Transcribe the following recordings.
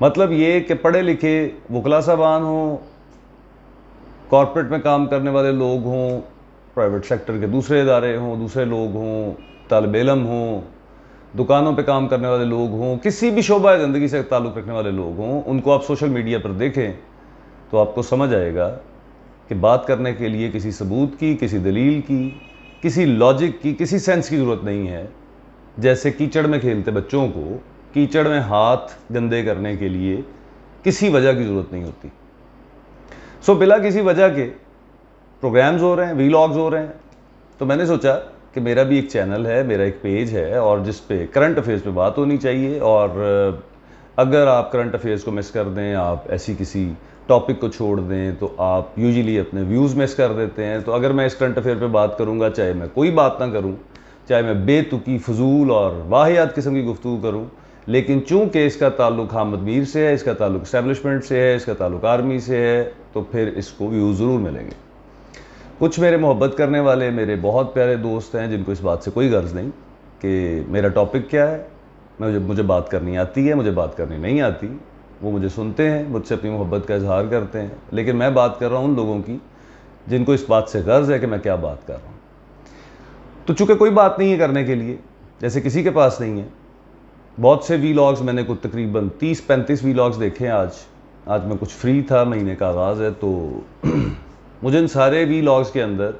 مطلب یہ کہ پڑھے لکھے وکلا صاحبان ہوں، کارپوریٹ میں کام کرنے والے لوگ ہوں، پرائیویٹ سیکٹر کے دوسرے ادارے ہوں، دوسرے لوگ ہوں، طالب علم ہوں، دکانوں پہ کام کرنے والے لوگ ہوں، کسی بھی شعبہ زندگی سے تعلق رکھنے والے لوگ ہوں، ان کو آپ سوشل میڈیا پر دیکھیں تو آپ کو سمجھ آئے گا کہ بات کرنے کے لیے کسی ثبوت کی، کسی دلیل کی، کسی لاجک کی، کسی سینس کی ضرورت نہیں ہے۔ جیسے کیچڑ میں کھیلتے بچوں کو کیچڑ میں ہاتھ گندے کرنے کے لیے کسی وجہ کی ضرورت نہیں ہوتی۔ سو بلا کسی وجہ کے پروگرامز ہو رہے ہیں، ویلاگز ہو رہے ہیں، تو میں نے سوچا کہ میرا بھی ایک چینل ہے، میرا ایک پیج ہے، اور جس پہ کرنٹ افیئرز پہ بات ہونی چاہیے، اور اگر آپ کرنٹ افیئرز کو مس کر دیں، آپ ایسی کسی ٹاپک کو چھوڑ دیں تو آپ یوزلی اپنے ویوز مس کر دیتے ہیں۔ تو اگر میں اس کرنٹ افیئر پہ بات کروں گا، چاہے میں کوئی بات نہ کروں، چاہے میں بے تکی فضول اور واہیات قسم کی گفتگو کروں، لیکن چونکہ اس کا تعلق حامد میر سے ہے، اس کا تعلق اسٹیبلشمنٹ سے ہے، اس کا تعلق آرمی سے ہے، تو پھر اس کو ویوز ضرور ملیں گے۔ کچھ میرے محبت کرنے والے میرے بہت پیارے دوست ہیں جن کو اس بات سے کوئی غرض نہیں کہ میرا ٹاپک کیا ہے، مجھے بات کرنی آتی ہے، مجھے بات کرنی نہیں آتی، وہ مجھے سنتے ہیں، مجھ سے اپنی محبت کا اظہار کرتے ہیں، لیکن میں بات کر رہا ہوں ان لوگوں کی جن کو اس بات سے غرض ہے کہ میں کیا بات کر رہا ہوں۔ تو چونکہ کوئی بات نہیں ہے کرنے کے لیے، جیسے کسی کے پاس نہیں ہے، بہت سے ویلاگز میں نے کچھ تقریباً 30-35 ویلاگز دیکھے ہیں آج میں کچھ فری تھا، مہینے کا آغاز ہے، تو مجھے ان سارے ویلاگز کے اندر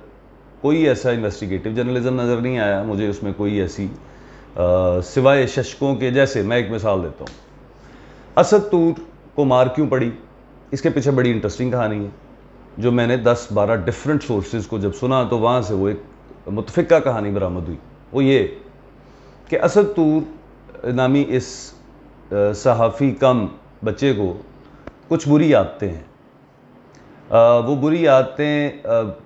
کوئی ایسا انویسٹیگیٹو جرنلزم نظر نہیں آیا، مجھے اس میں کوئی ایسی سوائے ششکوں کے، جیسے میں ایک مثال دیتا ہوں، اسد طور کو مار کیوں پڑی، اس کے پیچھے بڑی انٹرسٹنگ کہانی ہے، جو میں نے 10-12 ڈیفرنٹ سورسز کو جب سنا تو وہاں سے وہ ایک متفقہ کہانی برآمد ہوئی۔ وہ یہ کہ اسد طور نامی اس صحافی کم بچے کو کچھ بری عادتیں ہیں۔ وہ بری عادتیں،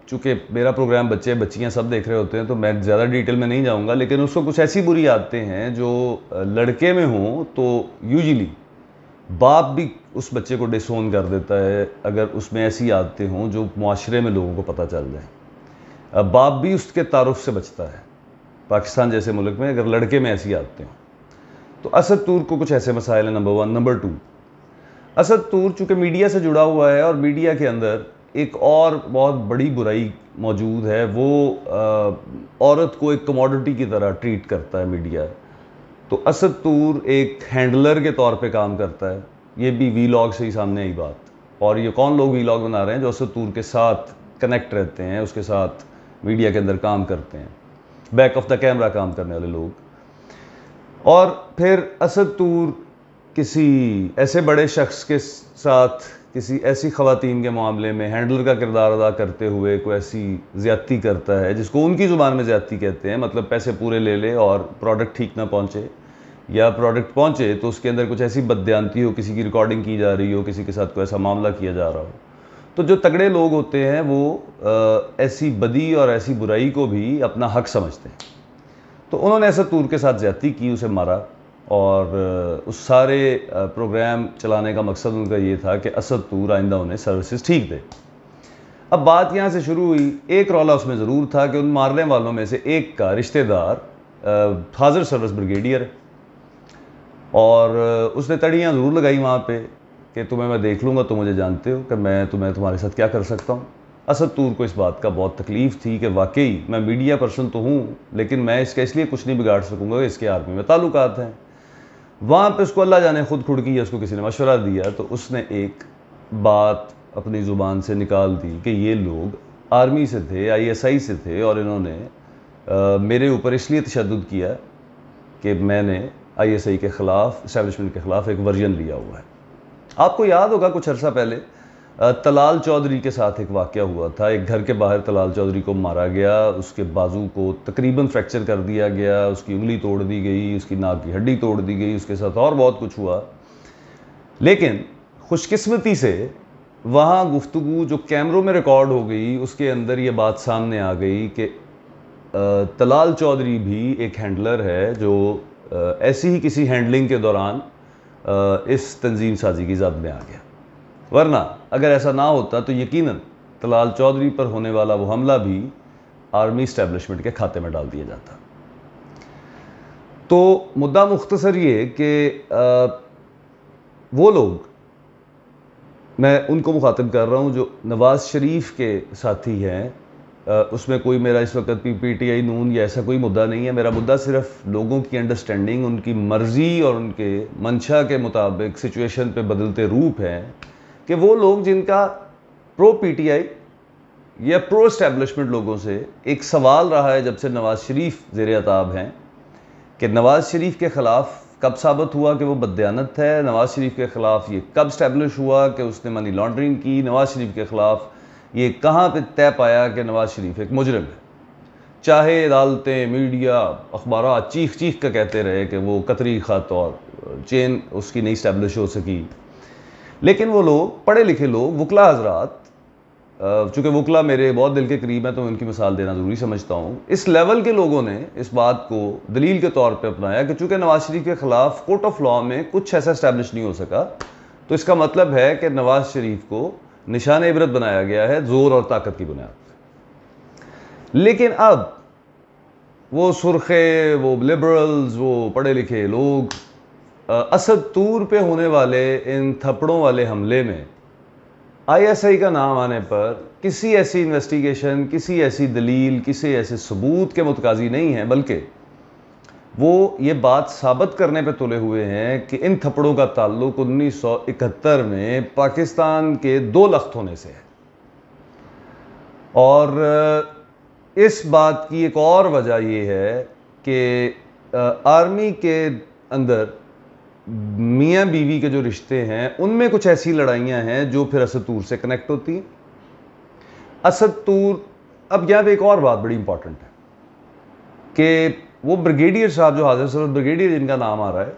چونکہ میرا پروگرام بچے بچیاں سب دیکھ رہے ہوتے ہیں تو میں زیادہ ڈیٹیل میں نہیں جاؤں گا، لیکن اس کو کچھ ایسی بری عادتیں ہیں جو لڑکے میں ہوں تو یوزلی باپ بھی اس بچے کو ڈسون کر دیتا ہے اگر اس میں ایسی عادتیں ہوں جو معاشرے میں لوگوں کو پتہ چل جائیں۔ باپ بھی اس کے تعارف سے بچتا ہے پاکستان جیسے ملک میں اگر لڑکے میں ایسی عادتیں ہوں۔ تو اسد طور کو کچھ ایسے مسائل ہیں، نمبر 1۔ نمبر 2، اسد طور چونکہ میڈیا سے جڑا ہوا ہے اور میڈیا کے اندر ایک اور بہت بڑی برائی موجود ہے، وہ عورت کو ایک کموڈٹی کی طرح ٹریٹ کرتا ہے میڈیا۔ تو اسد طور ایک ہینڈلر کے طور پہ کام کرتا ہے، یہ بھی ویلاگ سے ہی سامنے آئی بات، اور یہ کون لوگ ویلاگ بنا رہے ہیں جو اسد طور کے ساتھ کنیکٹ رہتے ہیں، اس کے ساتھ میڈیا کے اندر کام کرتے ہیں، بیک آف دا کیمرہ کام کرنے والے لوگ۔ اور پھر اسد طور کسی ایسے بڑے شخص کے ساتھ کسی ایسی خواتین کے معاملے میں ہینڈلر کا کردار ادا کرتے ہوئے کوئی ایسی زیادتی کرتا ہے جس کو ان کی زبان میں زیادتی کہتے ہیں، مطلب پیسے پورے لے لے اور پروڈکٹ ٹھیک نہ پہنچے، یا پروڈکٹ پہنچے تو اس کے اندر کچھ ایسی بددیانتی ہو، کسی کی ریکارڈنگ کی جا رہی ہو، کسی کے ساتھ کوئی ایسا معاملہ کیا جا رہا ہو۔ تو جو تگڑے لوگ ہوتے ہیں وہ ایسی بدی اور ایسی برائی کو بھی اپنا حق سمجھتے ہیں۔ تو انہوں نے اسد طور کے ساتھ زیادتی کی، اسے مارا، اور اس سارے پروگرام چلانے کا مقصد ان کا یہ تھا کہ اسد طور آئندہ انہیں سروسز ٹھیک دے۔ اب بات یہاں سے شروع ہوئی، ایک رولا اس میں ضرور تھا کہ ان مارنے والوں میں سے ایک کا رشتہ دار حاضر سروس بریگیڈیئر، اور اس نے تڑیاں ضرور لگائی وہاں پہ کہ تمہیں میں دیکھ لوں گا، تم مجھے جانتے ہو کہ میں تمہارے ساتھ کیا کر سکتا ہوں۔ اسد طور کو اس بات کا بہت تکلیف تھی کہ واقعی میں میڈیا پرسن تو ہوں لیکن میں اس کا اس لیے کچھ نہیں بگاڑ سکوں گا، اس کے آرمی میں تعلقات ہیں۔ وہاں پہ اس کو اللہ جانے خود کھڑکی ہے، اس کو کسی نے مشورہ دیا تو اس نے ایک بات اپنی زبان سے نکال دی کہ یہ لوگ آرمی سے تھے، ISI سے تھے، اور انہوں نے میرے اوپر اس لیے تشدد کیا کہ میں نے ISI کے خلاف، اسٹیبلشمنٹ کے خلاف ایک ورژن لیا ہوا ہے۔ آپ کو یاد ہوگا کچھ عرصہ پہلے طلال چودھری کے ساتھ ایک واقعہ ہوا تھا، ایک گھر کے باہر طلال چودھری کو مارا گیا، اس کے بازو کو تقریباً فریکچر کر دیا گیا، اس کی انگلی توڑ دی گئی، اس کی ناک کی ہڈی توڑ دی گئی، اس کے ساتھ اور بہت کچھ ہوا۔ لیکن خوش قسمتی سے وہاں گفتگو جو کیمروں میں ریکارڈ ہو گئی اس کے اندر یہ بات سامنے آ گئی کہ طلال چودھری بھی ایک ہینڈلر ہے جو ایسی ہی کسی ہینڈلنگ کے دوران اس تنظیم سازی کی زد میں آ گیا، ورنہ اگر ایسا نہ ہوتا تو یقیناً طلال چودھری پر ہونے والا وہ حملہ بھی آرمی اسٹیبلشمنٹ کے کھاتے میں ڈال دیا جاتا۔ تو مدعا مختصر یہ کہ وہ لوگ، میں ان کو مخاطب کر رہا ہوں جو نواز شریف کے ساتھی ہیں، اس میں کوئی میرا اس وقت پی ٹی آئی نون یا ایسا کوئی مدعا نہیں ہے. میرا مدعا صرف لوگوں کی انڈرسٹینڈنگ، ان کی مرضی اور ان کے منشا کے مطابق سچویشن پہ بدلتے روپ ہیں کہ وہ لوگ جن کا پرو پی ٹی آئی یا پرو اسٹیبلشمنٹ لوگوں سے ایک سوال رہا ہے جب سے نواز شریف زیر عتاب ہیں کہ نواز شریف کے خلاف کب ثابت ہوا کہ وہ بددیانت ہے، نواز شریف کے خلاف یہ کب اسٹیبلش ہوا کہ اس نے منی لانڈرنگ کی، نواز شریف کے خلاف یہ کہاں پہ طے پایا کہ نواز شریف ایک مجرم ہے. چاہے عدالتیں، میڈیا، اخبارات چیخ چیخ کا کہتے رہے کہ وہ قطری خط اور چین اس کی نہیں اسٹیبلش ہو سکی، لیکن وہ لوگ پڑھے لکھے لوگ، وکلا حضرات، چونکہ وکلا میرے بہت دل کے قریب ہیں تو میں ان کی مثال دینا ضروری سمجھتا ہوں، اس لیول کے لوگوں نے اس بات کو دلیل کے طور پہ اپنایا کہ چونکہ نواز شریف کے خلاف کورٹ آف لاء میں کچھ ایسا اسٹیبلش نہیں ہو سکا تو اس کا مطلب ہے کہ نواز شریف کو نشان عبرت بنایا گیا ہے زور اور طاقت کی بنیاد پر. لیکن اب وہ سرخے، وہ لبرلز، وہ پڑھے لکھے لوگ اسد طور پہ ہونے والے ان تھپڑوں والے حملے میں آئی ایس آئی کا نام آنے پر کسی ایسی انویسٹیگیشن، کسی ایسی دلیل، کسی ایسے ثبوت کے متقاضی نہیں ہیں، بلکہ وہ یہ بات ثابت کرنے پہ تلے ہوئے ہیں کہ ان تھپڑوں کا تعلق 1971 میں پاکستان کے 2 لخت ہونے سے ہے. اور اس بات کی ایک اور وجہ یہ ہے کہ آرمی کے اندر میاں بیوی کے جو رشتے ہیں ان میں کچھ ایسی لڑائیاں ہیں جو پھر اسد طور سے کنیکٹ ہوتی ہیں. اسد طور، اب یہاں پہ ایک اور بات بڑی امپورٹنٹ ہے کہ وہ بریگیڈیئر صاحب جو حاضر سرور بریگیڈیئر جن کا نام آ رہا ہے،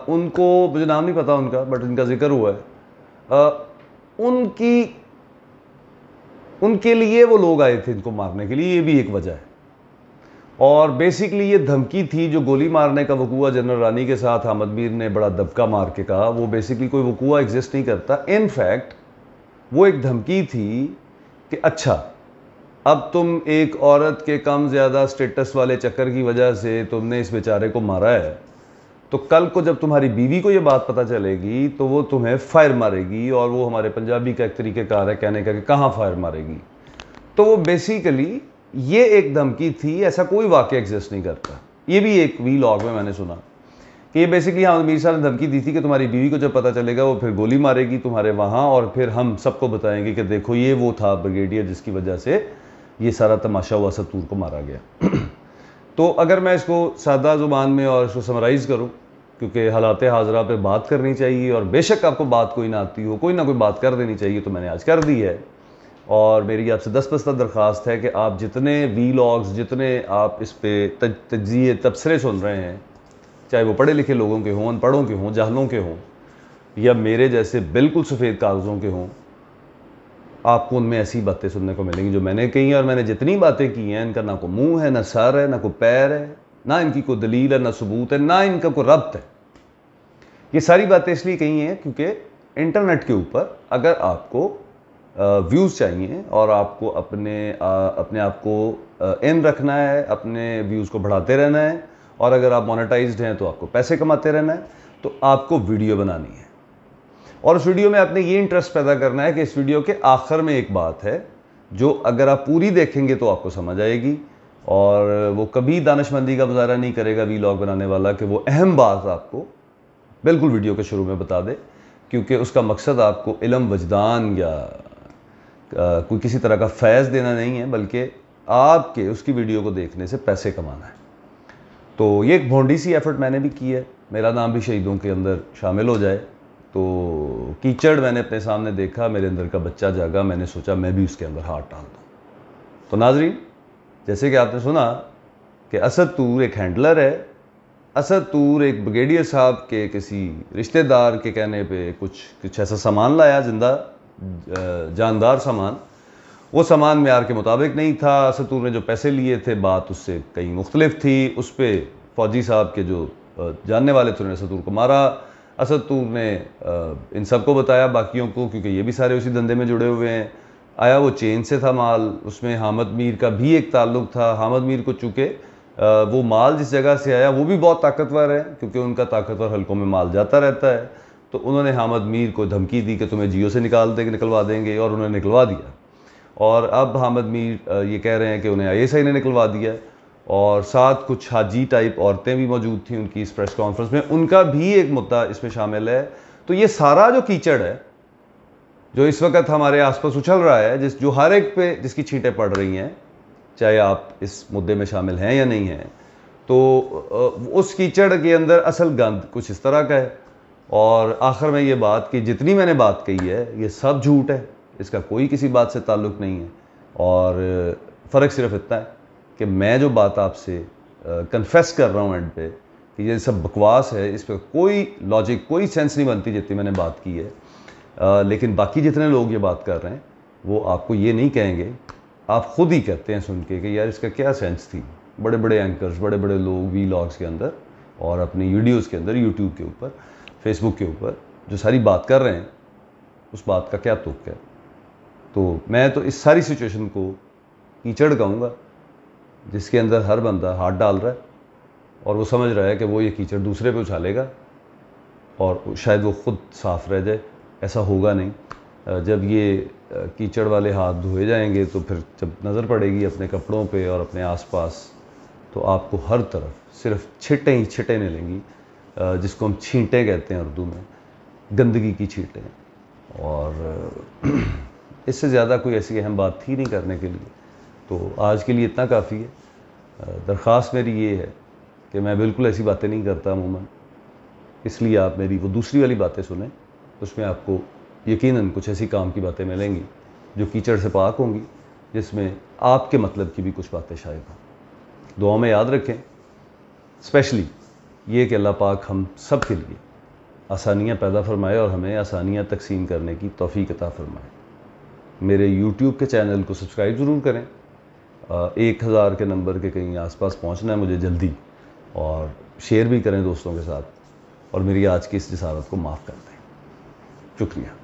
ان کو مجھے نام نہیں پتا ان کا، بٹ ان کا ذکر ہوا ہے، ان کے لیے وہ لوگ آئے تھے ان کو مارنے کے لیے، یہ بھی ایک وجہ ہے. اور بیسیکلی یہ دھمکی تھی جو گولی مارنے کا وقوع جنرل رانی کے ساتھ حامد میر نے بڑا دبکا مار کے کہا، وہ بیسیکلی کوئی وقوع ایگزسٹ نہیں کرتا. ان فیکٹ وہ ایک دھمکی تھی کہ اچھا اب تم ایک عورت کے کم زیادہ سٹیٹس والے چکر کی وجہ سے تم نے اس بیچارے کو مارا ہے، تو کل کو جب تمہاری بیوی کو یہ بات پتہ چلے گی تو وہ تمہیں فائر مارے گی. اور وہ ہمارے پنجابی کا ایک طریقہ کار ہے کہنے کا کہ کہاں فائر مارے گی. تو وہ بیسیکلی یہ ایک دھمکی تھی، ایسا کوئی واقعہ ایگزسٹ نہیں کرتا. یہ بھی ایک وی لاگ میں نے سنا کہ یہ بیسیکلی حامد میر صاحب نے دھمکی دی تھی کہ تمہاری بیوی کو جب پتہ چلے گا وہ پھر گولی مارے گی تمہارے وہاں، اور پھر ہم سب کو بتائیں گے کہ دیکھو یہ وہ تھا بریگیڈیئر جس کی وجہ سے یہ سارا تماشا ہوا، اسد طور کو مارا گیا. تو اگر میں اس کو سادہ زبان میں اور اس کو سمرائز کروں، کیونکہ حالات حاضرہ پہ بات کرنی چاہیے اور بے شک آپ کو بات کوئی نہ آتی ہو، کوئی نہ کوئی بات کر دینی چاہیے، تو میں نے آج کر دی ہے. اور میری آپ سے 10% درخواست ہے کہ آپ جتنے وی لاگز، جتنے آپ اس پہ تجزیے تبصرے سن رہے ہیں، چاہے وہ پڑھے لکھے لوگوں کے ہوں، ان پڑھوں کے ہوں، جاہلوں کے ہوں، یا میرے جیسے بالکل سفید کاغذوں کے ہوں، آپ کو ان میں ایسی باتیں سننے کو ملیں گی جو میں نے کہی ہیں. اور میں نے جتنی باتیں کی ہیں ان کا نہ کوئی منہ ہے، نہ سر ہے، نہ کوئی پیر ہے، نہ ان کی کوئی دلیل ہے، نہ ثبوت ہے، نہ ان کا کوئی ربط ہے. یہ ساری باتیں اس لیے کہی ہیں کیونکہ انٹرنیٹ کے اوپر اگر آپ کو ویوز چاہیے اور آپ کو اپنے آپ کو ان رکھنا ہے، اپنے ویوز کو بڑھاتے رہنا ہے، اور اگر آپ مونیٹائزڈ ہیں تو آپ کو پیسے کماتے رہنا ہے، تو آپ کو ویڈیو بنانی ہے. اور اس ویڈیو میں آپ نے یہ انٹرسٹ پیدا کرنا ہے کہ اس ویڈیو کے آخر میں ایک بات ہے جو اگر آپ پوری دیکھیں گے تو آپ کو سمجھ آئے گی. اور وہ کبھی دانش مندی کا مظاہرہ نہیں کرے گا وی لاگ بنانے والا کہ وہ اہم بات آپ کو بالکل ویڈیو کے شروع میں بتا دے، کیونکہ اس کا مقصد آپ کو علم، وجدان یا کوئی کسی طرح کا فیض دینا نہیں ہے، بلکہ آپ کے اس کی ویڈیو کو دیکھنے سے پیسے کمانا ہے. تو یہ ایک بھونڈی سی ایفرٹ میں نے بھی کی ہے، میرا نام بھی شہیدوں کے اندر شامل ہو جائے. تو کیچڑ میں نے اپنے سامنے دیکھا، میرے اندر کا بچہ جاگا، میں نے سوچا میں بھی اس کے اندر ہاتھ ڈال دوں. تو ناظرین، جیسے کہ آپ نے سنا کہ اسد طور ایک ہینڈلر ہے، اسد طور ایک بریگیڈیئر صاحب کے کسی رشتہ دار کے کہنے پہ کچھ ایسا سامان لایا، زندہ جاندار سامان. وہ سامان معیار کے مطابق نہیں تھا. اسد طور نے جو پیسے لیے تھے بات اس سے کہیں مختلف تھی. اس پہ فوجی صاحب کے جو جاننے والے تھے انہوں نے اسد طور کو مارا. اسد طور نے ان سب کو بتایا، باقیوں کو، کیونکہ یہ بھی سارے اسی دھندے میں جڑے ہوئے ہیں. آیا وہ چین سے تھا مال، اس میں حامد میر کا بھی ایک تعلق تھا. حامد میر کو چونکہ وہ مال جس جگہ سے آیا وہ بھی بہت طاقتور ہے، کیونکہ ان کا طاقتور حلقوں میں مال جاتا رہتا ہے. تو انہوں نے حامد میر کو دھمکی دی کہ تمہیں جیو سے نکلوا دیں گے، اور انہوں نے نکلوا دیا۔ اور اب حامد میر یہ کہہ رہے ہیں کہ انہیں ISI نے نکلوا دیا، اور ساتھ کچھ حاجی ٹائپ عورتیں بھی موجود تھیں ان کی اس پریس کانفرنس میں، ان کا بھی ایک مدعا اس میں شامل ہے۔ تو یہ سارا جو کیچڑ ہے جو اس وقت ہمارے آس پاس اچھل رہا ہے، جو ہر ایک پہ جس کی چھینٹیں پڑ رہی ہیں، چاہے آپ اس مدعے میں شامل ہیں یا نہیں ہیں، تو اس کیچڑ کے اندر اصل گند کچھ اس طرح کا ہے۔ اور آخر میں یہ بات کہ جتنی میں نے بات کہی ہے یہ سب جھوٹ ہے، اس کا کوئی کسی بات سے تعلق نہیں ہے، اور فرق صرف اتنا ہے کہ میں جو بات آپ سے کنفیس کر رہا ہوں اینڈ پہ کہ یہ سب بکواس ہے، اس پہ کوئی لاجک کوئی سینس نہیں بنتی جتنی میں نے بات کی ہے، لیکن باقی جتنے لوگ یہ بات کر رہے ہیں وہ آپ کو یہ نہیں کہیں گے، آپ خود ہی کہتے ہیں سن کے کہ یار اس کا کیا سینس تھی۔ بڑے بڑے اینکرز، بڑے بڑے لوگ وی لاگس کے اندر اور اپنی ویڈیوز کے اندر، یوٹیوب کے اوپر، فیس بک کے اوپر جو ساری بات کر رہے ہیں، اس بات کا کیا تک ہے؟ تو میں تو اس ساری سچویشن کو کیچڑ کہوں گا جس کے اندر ہر بندہ ہاتھ ڈال رہا ہے اور وہ سمجھ رہا ہے کہ وہ یہ کیچڑ دوسرے پہ اچھالے گا اور شاید وہ خود صاف رہ جائے۔ ایسا ہوگا نہیں۔ جب یہ کیچڑ والے ہاتھ دھوئے جائیں گے تو پھر جب نظر پڑے گی اپنے کپڑوں پہ اور اپنے آس پاس، تو آپ کو ہر طرف صرف چھٹیں ہی چھٹیں ملیں گی، جس کو ہم چھینٹیں کہتے ہیں اردو میں، گندگی کی چھینٹیں۔ اور اس سے زیادہ کوئی ایسی اہم بات تھی نہیں کرنے کے لیے، تو آج کے لیے اتنا کافی ہے۔ درخواست میری یہ ہے کہ میں بالکل ایسی باتیں نہیں کرتا عموماً، اس لیے آپ میری وہ دوسری والی باتیں سنیں، اس میں آپ کو یقیناً کچھ ایسی کام کی باتیں ملیں گی جو کیچڑ سے پاک ہوں گی، جس میں آپ کے مطلب کی بھی کچھ باتیں شائع ہوں۔ دعاؤں میں یاد رکھیں، اسپیشلی یہ کہ اللہ پاک ہم سب کے لیے آسانیاں پیدا فرمائے اور ہمیں آسانیاں تقسیم کرنے کی توفیق عطا فرمائے۔ میرے یوٹیوب کے چینل کو سبسکرائب ضرور کریں، 1000 کے نمبر کے کہیں آس پاس پہنچنا ہے مجھے جلدی، اور شیئر بھی کریں دوستوں کے ساتھ، اور میری آج کی اس جسارت کو معاف کر دیں۔ شکریہ۔